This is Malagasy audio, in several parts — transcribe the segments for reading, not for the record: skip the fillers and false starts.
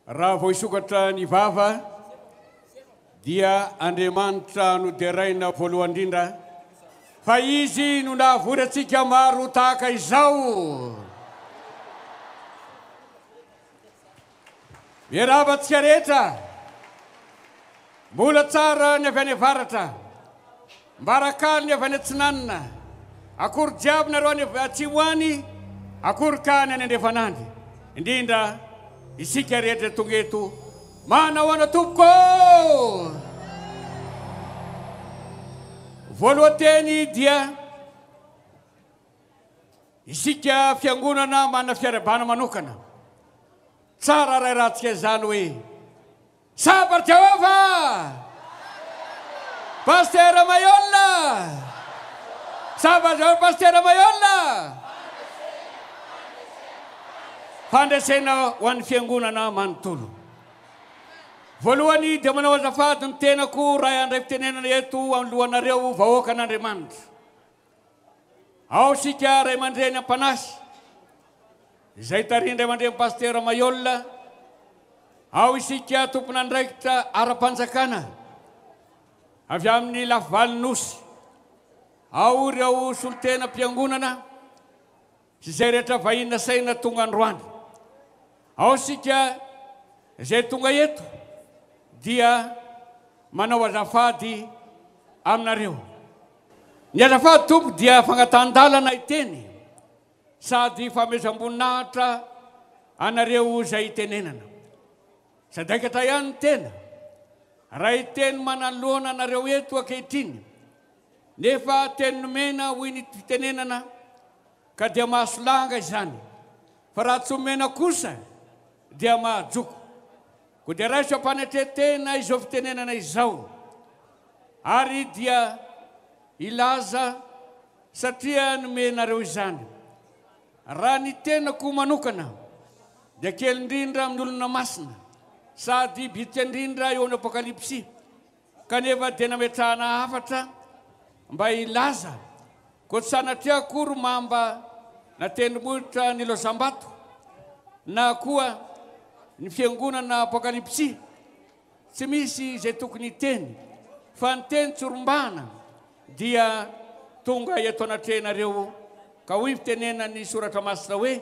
Raha vao isokatra ny vava dia Andriamanitra no deraina voalohany indrindra fa izy no nahavory antsika maro tahaka izao. Miarahaba antsika rehetra, mbola tsara ny avy any avaratra, mbarakaly ny avy any atsinanana, akory jiaby nareo any atsimo any, akory ka ny any andrefanandry, indrindra isika rehetra tonga eto manao ana tompoko. Voalohanteny dia isika fiangonana mana fiarabana manokana, tsara ray rahantsika izany hoe Sabato Jehova, Pasteur Mayolla, Sabato Jehova, Pasteur Mayolla. Fandresena ho an'ny fiangonana manontolo. Voalohany dia manao azafady ny tenako raha andray fitenenana eto amin'ny lohanareo vahoaka an'Andriamanitra. Ao sika ray aman-dreny am-panasy, izay tariny ray aman-dreny Pasteur Mayolla. Ao isika tompon'andraikitra ara-panjakana avy amin'ny lafivalonynosy. Ao ireo solotena mpiangonana sy izay rehetra vahina saina tonga androany. Ao sika izay tonga eto dia manao azafady aminareo. Ny azafady tompo dia fagnatan-dalana iteny sady famezam-boninahitra anareo izay itenenana. Sadaikatra ihany ny tena, raha iteny manalohana anareo eto ankehitriny, nefa teny nomena hoy ny fitenenana ka dia mahasolanga izany. Fa raha tsy omena kosa dia mahajoko. Ko dia raiso ampanetretena izao fitenenana izao, ary dia ilaza satria nomenareo izany. Raha ny tenako manokana dia kely indrindra amin'ny olona masina, sady bitika indrindra eo amin'ny apokalipsy, kanefa dia nametrahana hafatra mba ilaza ko tsy sanatria akory mamba na tendrombohitra ny losambato na koa ny fiangonana apokalipsy. Tsy misy izay tokony teny, fa ny teny tsorombana dia tonga eto anatrehanareo ka hoy fitenenany soratra masina hoe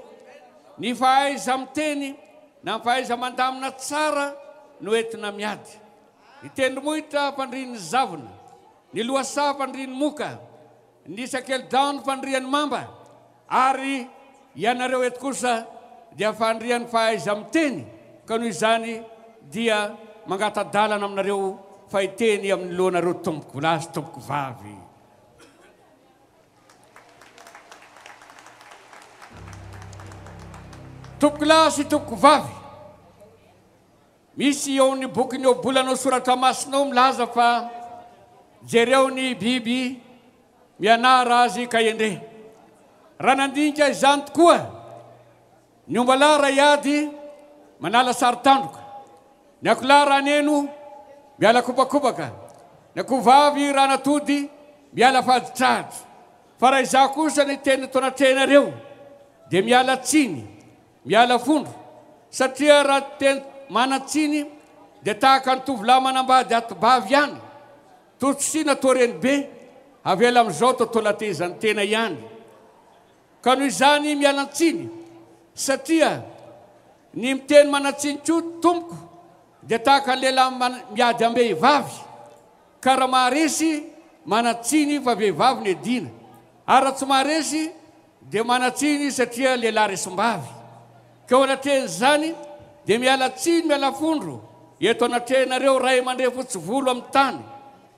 ny fahaiza miteny na ny fahaiza mandamina tsara no entina miady. Ny tendrombohitra fandriany zavona, ny lohasaha fandriany moka, ny sakelidano fandriany mamba, ary ianareo eto kosa dia fandriany fahaiza miteny. Ka noho izany dia mangata-dalana aminareo fahiteny amin'ny lohanareo tompoko lahy sy tompoko vavy. Tompoko lahy sy tompoko vavy, misy eo ny boky ny obolanao soratra masinao milaza fa jereo ny biby mianara azy ka endre. Raha nandinika izany tokoa, ny ombalahy ray ady manala saritandroka, ny akolahy raha neno miala kopakopaka, ny akovavy raha natody miala faditrahatra. Fa raha izaho kosa ny teny tonatrenareo dia miala tsiny, miala fondro, satria raha teny manatsiny dia tahaka ny tovolahy manambady ato-bavy ihany, totsina toreny be, avela amin'izao totolatezany tena ihany. Ka noho izany miala tsiny, satria ny miteny manatsiny koa tompoko dia tahaka ny lehilahy miady am-behivavy, ka raha maharesy manatsiny fa vehivavy ny edina, ary raha tsy maharesy dia manatsiny satria lehilahy resim-bavy. Ka eo anatrehan'izany dia miala tsiny miala fondro eto anatrehanareo ray aman-dreny fotsy volo amin'ny tany,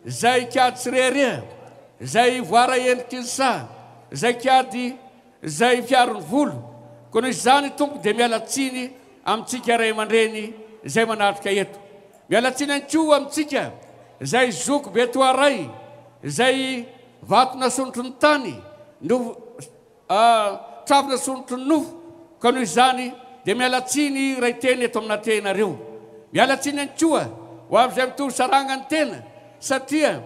izay kiady tsirehareha, izay voara endriky ny saha, izay kiady izay fiarony volo. Ko noho izany tompo dia miala tsiny amintsika ray aman-dreny izay manatrika eto. Miala tsiny ankoa amintsika izay zoko betoaray, izay vato nasonotry ny tany, trafo nasonotry ny nofo. Ka noho izany dia miala tsiny ray teny eto aminatrehanareo. Miala tsiny ankoa ho amin'izay mitovy sarangany tena, satria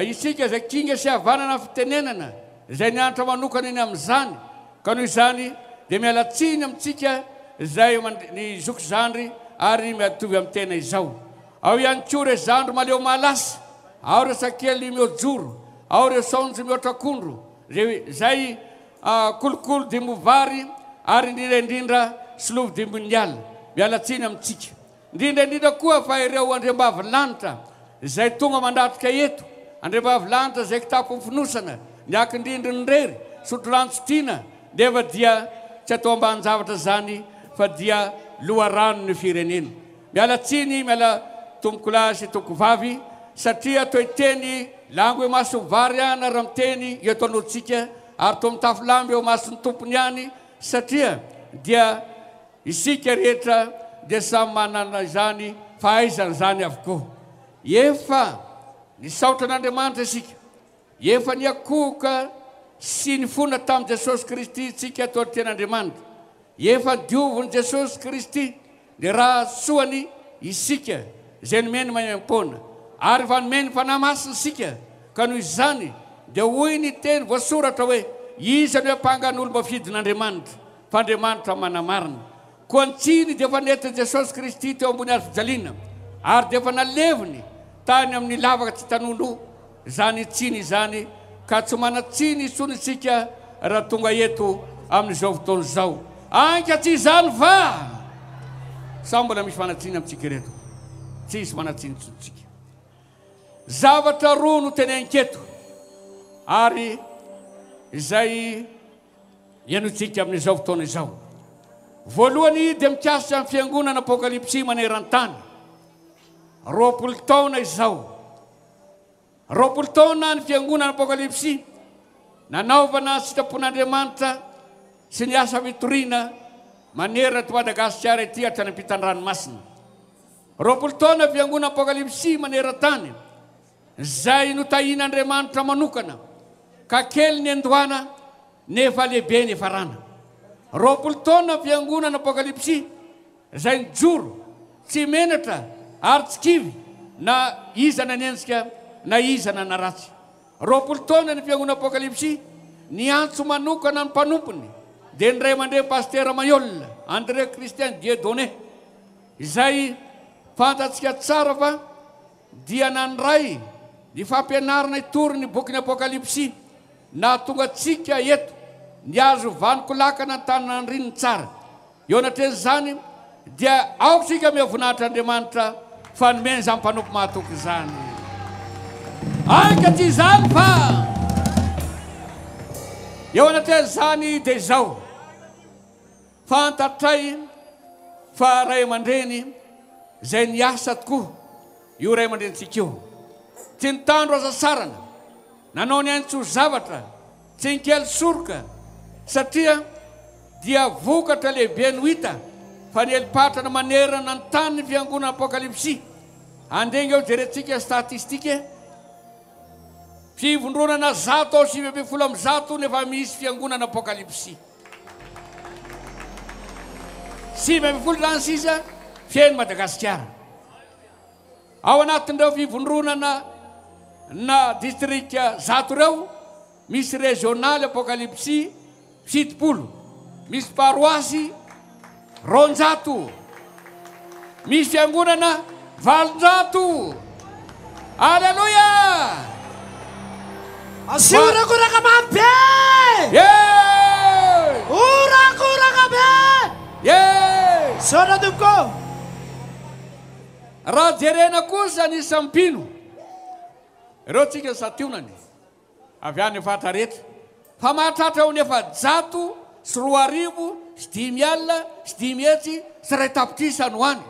isika izay kinga sy havanana fitenenana izay nianatra manokana iny amin'izany. Ka noho izany dia miala tsiny amintsika zay ny zoky zandry ary mitovy amin'ny tena izao. Ao ihany koa re zandro maleo malasa, ao re sakely miojoro, ao re saonjo mihoatra akondro, zay kolokolo dimovary ary indrindraindrindra silovy dimboniala. Mialatsiny amintsika. Indrindraindrindra koa fa ireo andriambavilanitra zay tonga mandatrika eto, andriambavilanitra zay kitapo finosana, niakindrindriny rery, sotro rantsotiana, nefa dia tsy atao ambany zavatra zany fa dia loharano ny firenena. Mialatsiny, miala tomboko lahy sy tomboko vavy satria toeteny lango maso vary ana raha miteny eto anotsika ary to mitafo lamby eo masony tompony any satria dia isika rehetra dia samy manana izany fahaizana zany avokoa. Efa nisaotra an'Andriamanitra isika, efa niakohoka sy nifona tamin'i Jesosy Kristy tsika atao ten'Andriamanitra, efa diovony Jesosy Kristy dia raha soany isika zay nomeny maimam-pona ary fa nomeny fanamasina isika ka noho izany dia hoy ny teny voasoratra hoe iza no ampangan'olo mafidin'Andriamanitra fa Andriamanitra manamarina. Koa antsiny dia efa nety Jesosy Kristy teo ambony hazo fijaliana ary dia efa naleviny tany amin'ny lavaka tsy tanono zany tsiny zany ka tsy manatsiny itsony isika raha tonga eto amin'izao fotoana izao. Anka tsy izany fa sa mbola misy fanatsiny amintsika reto, tsisy manatsiny tsontsika. Zavatra roa no tenenketo ary izay ianotsika amin'izao fotoana izao. Voalohany dia mikasika amin'ny fiangonana Apokalipsy maneran-tany. 20 taona izao. 20 taona ny fiangonana Apokalipsy nanaovana sitrapon'Andriamanitra sy ny asa vitoriana manerana to Madagasikara ety hatrany ampitan-dranomasina. 20 taona fiangonana Apokalipsy maneran-tany zay notahian'Andriamanitra manokana ka kely ny andohana nefa lehibe ny farana. 20 taona fiangonana Apokalipsy zay nijoro tsy menatra ary tsy kivy na iza nanenjika na iza nanaratsy. 20 taona ny fiangonana Apokalipsy niantso manokana ny mpanompony dia ny ray aman-dreny Pasteur Mayol André Christian Dieudonné izay fantatsika tsara fa dia nandray ny fampianarana itory ny boky ny Apokalipsy na tonga tsika eto niazo vaniko lakana ny tananandrininy tsara. Eo anatren'izany dia aoksika miavonahitra Andriamanitra fa nomeny zany mpanompo mahatoky zany. Anka tsy izany fa eo anatren'izany dia izao fantatray fa ray aman-dreny zay niasa tokoa io ray aman-drenitsika io. Tsy nitandro aza sarana, nanao ny antso zavatra, tsy nikely soroka satria dia vokatra lehibe no hita fa ny helipatrana manerana ny tany ny fiangonana Apokalipsy. Andegny eo jerentsika statistike fivondronana 100 nefa misy fiangonana Apokalipsy. 7 zany sisa fiainy Madagasikara. Ao anatin'ireo fivondronana na distrika 100 reo misy régional Apokalipsy 70, misy paroasy 200, misy fiangonana 800. Aleluia! Asiurakuraka mabe! Yeah! Urakuraka be! Yeah! Sona duko! Raha jerena kosa ny sampino ireo tsika sationany avy any efatra rehetra fa mahatratra ho ny 100 sy 2,000 sy 5 alina sy 5 hetsy sy 2 tapitrisa no any.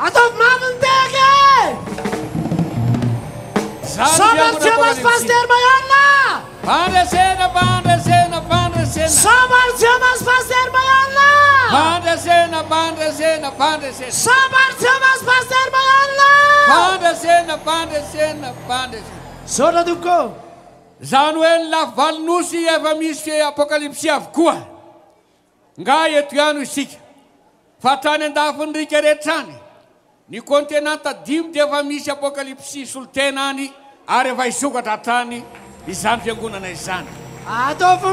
Atov mamundege! Samartiamas Pasteur Mayalla! Pandresena, pandresena, pandresena. Samartiamas Pasteur Mayalla! Pandresena, pandresena, pandresena. Samartiamas Pasteur Mayalla! Pandresena, pandresena, pandresena. Sona duko! Zany hoe ny lavalnosy efa misy Apokalipsy avokoa. Nga eto ihany isika. Fa hatrany andafiny rika rehetrany. Ny kontenanta 5 dia efa misy Apokalipsy solotena any ary efa isokatra hatrany izany fiangonana izany. Atov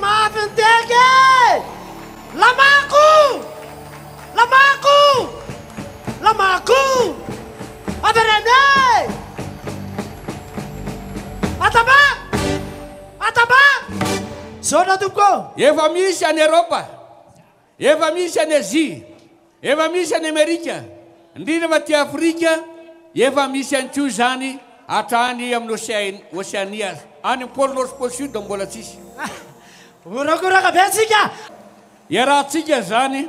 mafindege! Lamaku! Lamaku! Lamaku! Aberene! Ataba! Ataba! Zona Tupko! Efa misy any Eropa, efa misy any Azia, efa misy any Amerika, indrindra fa ty Afrika, efa misy any koa zany hatrany amin'ny Oceania, any pôle nord pôle sud mbola tsisy. Urakoraka be atsika! Iarahantsika zany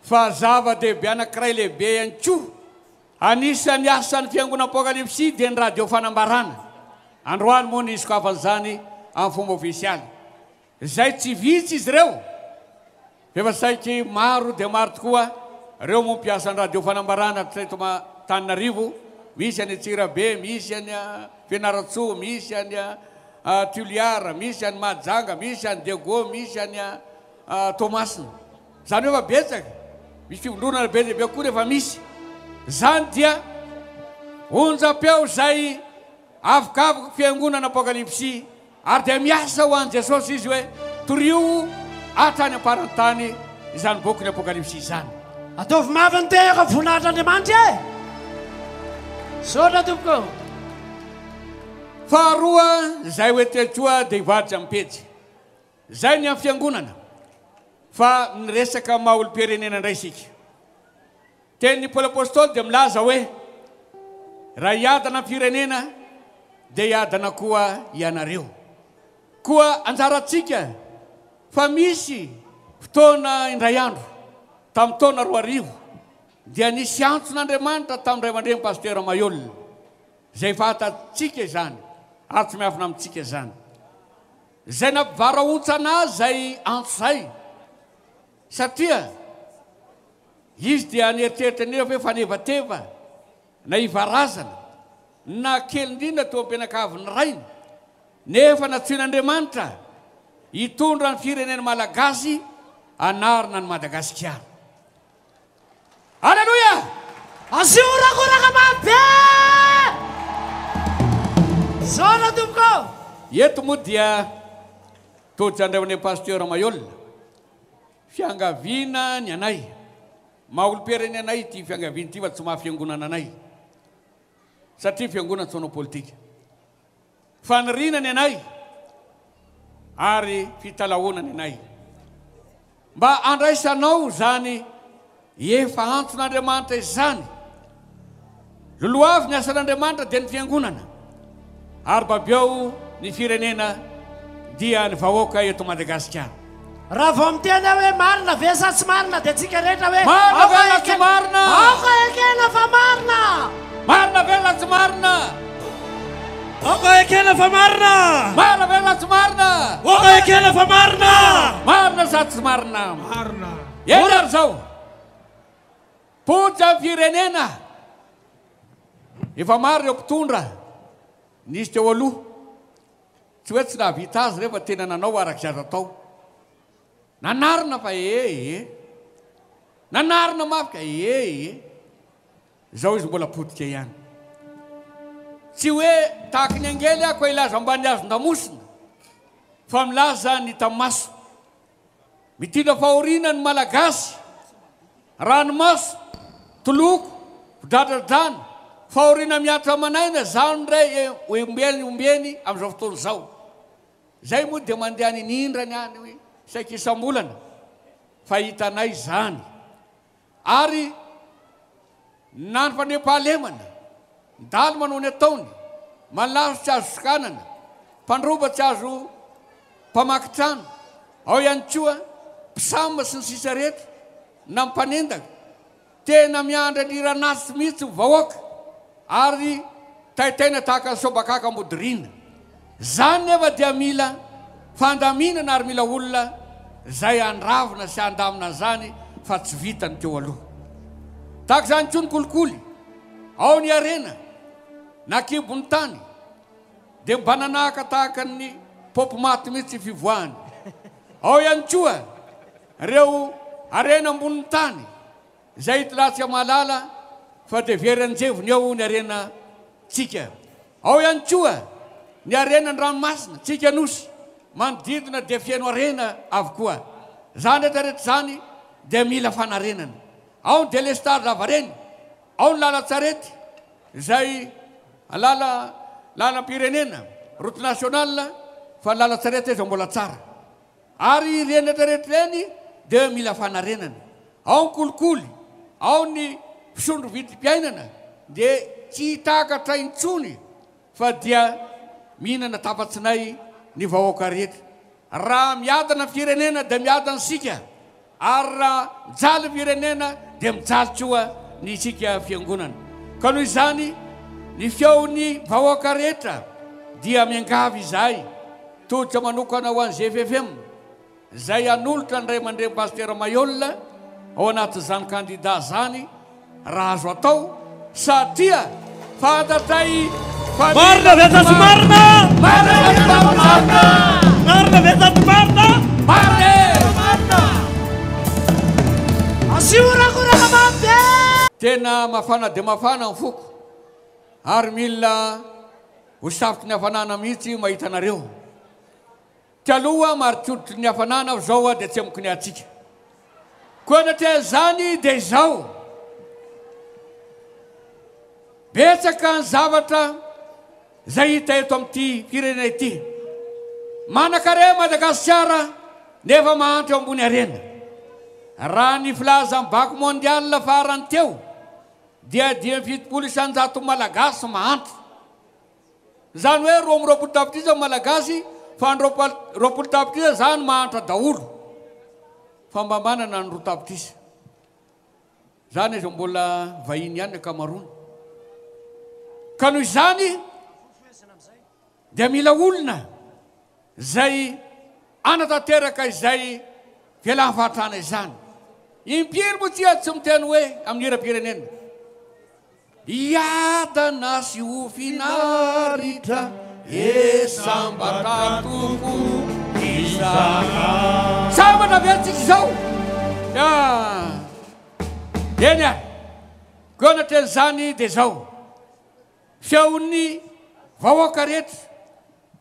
fa zava-dehibe anankiray lehibe ihany koa anisan'ny asan'ny fiangonana apokalipsy dia ny radio fanambarana. Androany moa ny isokafan'izany amin'ny fomba ofisialy. Zay tsy vitsy izy ireo. Efa saiky maro dia maro tokoa ireo moa mpiasa ny radio fanambarana teto Antananarivo. Misy any Antsirabe, misy any Fianaratsoa, misy any Tuliara, misy any Mahajanga, misy any Dego, misy any Tomasina. Zany hoe efa betsaka. Misy fivondronana be lehibe koa rehefa misy. Zany dia onjam-peo zay avokavoko fiangonana apokalipsy ary dia miasa ho an'i Jesosy izy hoe torio hatrany am-parantany izany boky ny apokalipsy izany. Ataovy mavy ny tehaka voninahitran'Andriamanitra e! Zona Tupko! Faharoa zay hoe tekoa dia hivaritra amin'ny pejy. Zay ny amin'ny fiangonana. Fa ny resaka maha olo-pirenena indray isika. Tenin'ny Paoly apôstôly dia milaza hoe raha hiadana amin'ny firenena dia hiadana koa ianareo. Koa anjarantsika fa misy fotoana indray andro tamin'ny taona 2000 dia nisy antson'Andriamanitra tamin'ny ray aman-dreny pasteur Mayolina. Zay fantatsika izany ary tsy miafina amintsika izany. Zay nampivaraontsana zay antso zay. Satria izy dia nieritreritry ny hoe fanevateva na ivarazana na kely indrindra teo am-pianakavin'ny rainy nefa natsoin'Andriamanitra hitondra ny firenena malagasy anarina ny Madagasikara. Alleluia! Aziorakoraka mabe! Zona Tupko! Eto moa dia tojandraivan'ny pasteur Mayolina. Fiangaviana ny anay. Maha olo-pirenena anay ty fiangaviana ty fa tsy maha fiangonana anay. Satria fiangonana tsy manao politika. Fanirinany anay ary fitalaonany anay. Mba andraisanao zany efa antson'Andriamanitra izany. Loloavy ny asan'Andriamanitra dia ny fiangonana. Ary babeo ny firenena dia ny vahoaka eto Madagasikara. Raha vao miteny hoe marina ve sa tsy marina dia tsika rehetra hoe Marina ve na tsy marina? Aoka ekena fa marina! Marina ve na tsy marina? Aoka ekena fa marina! Marina ve na tsy marina? Aoka ekena fa marina! Marina sa tsy marina? Marina! Eny ary zao. Poja firenena. Efa maro ireo mpitondra. Nisy teo aloha. Tsy hoe tsy nahavita azy rehefa tena nanao arak'izay azo atao. Nanarina fa nanarina mafy ka zao izy mbola potika ihany. Tsy hoe tahaka ny angely ako ilaza ambany azon-damosina fa milaza ny tamaso. Mitindra fahoriana ny malagasy, ranomaso, toloko, dradradrano, fahoriana miatra manaina zany ray ombeny amin'izao fotoana zao. Zay moa dia mandeha ny nindrany any hoe saika isam-bolana fa hitanay zany. Ary na ny fanepahalemana, ndalo manao ny ataony, malazo tsy azo sokanana, mpandroba tsy azo mpamakitrano, ao ihany koa mpisamba sy ny sisa rehetra na mpanendaka, tena miandra ny ranasy mihitsy vahoaka ary taitaina tahaka ny sobakaka modirina. Zany nefa dia mila fandaminana ary mila olona zay andravina sy andamina zany fa tsy vitany teo aloha. Tahaka zany koa ny kolikoly, ao ny arena, na kibony tany, dia mbananahaka tahaka ny popy maty mihitsy fivoahany. Ao ihany koa ireo arena amboniny tany, zay hitalatsika malala fa dia veranjevony eo ny arena tsika. Ao ihany koa ny arena ny ranomasina, tsika nosy, manodidina dia fiaino arena avokoa. Zany rehetrarehetra zany dia mila fanarenana. Ao ny delestar lavareny, ao ny lalatsarety, izay lalam-pirenena, route nationale, fa lalatsarety izay mbola tsara. Ary ireny rehetrarehetra ireny dia mila fanarenana. Ao ny kolikoly, ao ny fisondro vidim-piainana, dia tsy hitakatra intsony fa dia mihinana tafatsinay ny vahoaka rehetra. Raha miadana firenena dia miadana sika, ary raha mijaly firenena dia mijaly koa ny sika fiangonana. Ka noho izany ny feon'ny vahoaka rehetra dia miangavy izahay tolotra manokana ho an'ny GFFM izay anolotra ny ray aman-dreny Pasteur Mayol ao anatin'izany kandida zany raha azo atao satria fantatray Marina Vetas Marina! Marina Vetas Marina! Marina! Asiurakura mamte! Tena mafana dia mafana ny foko ary mila ho safotra ny hafanana mihitsy mahita anareo. Tialoha marikoditry ny hafanana zao dia tsy amiko ny atsika. Koa natria zany dia izao. Betsaka ny zavatra izay hita eto amin'ity firenena ity. Manan-kare Madagasikara nefa mahantra eo ambony arena. Raha ny filaza amin'ny banque mondiale farany teo dia 700 malagasy mahantra. Zany hoe 20 tapitrisa malagasy fa 20 tapitrisa zany mahantra daholo. Fa mba manana ny 2 tapitrisa. Zany izy mbola vahiny ihany ankamaroany. Ka noho izany dia mila olona izay anatanteraka izay fialan'ny fahatrana izany. Impiry moa tsy tsy miteny hoe amin'ny hira-pirenena. Iadana sy ho finaritra esambatra toko izaka. Sambatra vetsika izao. Eny a. Koa nateny zany dia izao. Feon'ny vahoaka rehetra,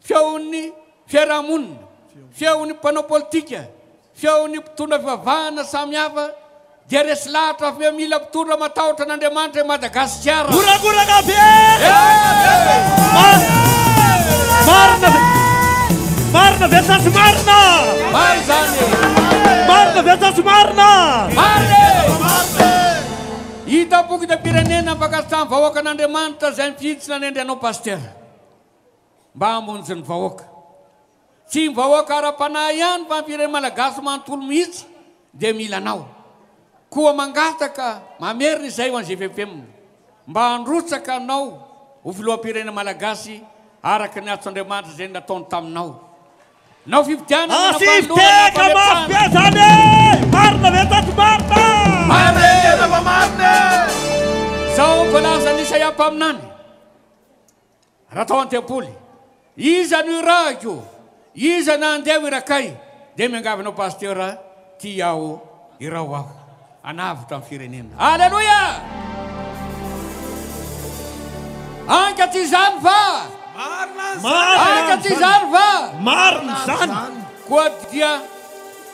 feon'ny fiarahamonina, feon'ny mpanao politika, feon'ny mpitondra fivavahana samihafa dia resy lahatra fe mila mpitondra matahotra n'Andriamanitra Madagasikara. Guraguraga be! Marina Vetas Marina! Mary zany. Marina Vetas Marina! Mary! Hita boky dia pirenena mpakasitrany vahoaka n'Andriamanitra izay mifiditsina ny andrianao Pasteur. Mba hamonjy ny vahoaka. Tsy ny vahoaka ara-panahy ihany fa ny firenena malagasy manontolo mihitsy dia mila anao. Koa mangataka mamerina izay ho an'ny GFFM. Mba handrotsaka anao ho filoham-pirenena malagasy araka ny atso-Andriamanitra izay nataony taminao. Nao fividianana Asiteka mafia zany! Marina Vetas Marina! Zao voalaza ny Isaia mpaminany. Raha tao an-tempoly. Iza no irahiko, iza na andeha ho irakay, dia miangavinao Pasteur ty aho irao aho. Anavitra amin'ny firenena. Alleluia! Anka ty zany va! Anka ty zany va! Marina zany! Koa dia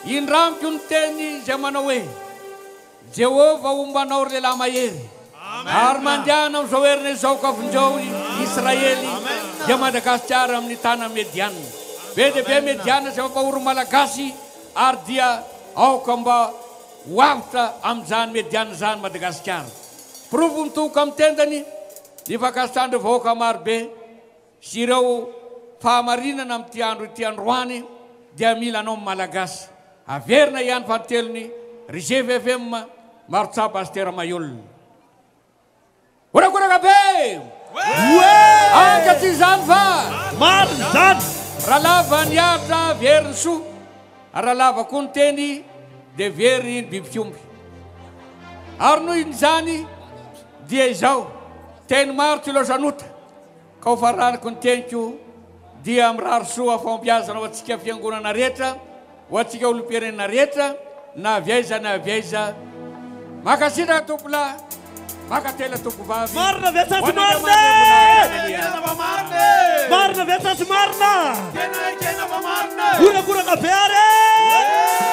indramiko ny teny izay manao hoe Jehova ombanao ry lehilahy mahery. Ary mandehana amin'izao herina izao kafonjao Israely dia Madagasikara amin'ny tana Mediana. Be dia be Mediana izay mampahoro malagasy ary dia aoka mba hoavitra amin'izany Mediana zany Madagasikara. Provo mitoka amin'ny tendany ny fakasitran'ireo vahoaka marobe sy ireo fahamarinana amin'ity andro ity androany dia mila anao malagasy. Averina ihany fantelony ry GFFM Marotsa Pasteur Mayol. Guraguraga be! Anka ty zany va! Marina zany! Raha lava ny atra very ny soa, raha lava koa ny teny dia very ny biby fiomby. Ary noho izany dia izao teny maro ty loasanota ka ho faraniko ny teniko dia mirary soa fampiazana ho antsika fiangonana rehetra, ho antsika olom-pirenena rehetra, na aviaiza na aviaiza. Makasitraka tompola, makatela tompo vavy. Marina Vetas Marina! Marina Vetas Marina! Guraguraga be are!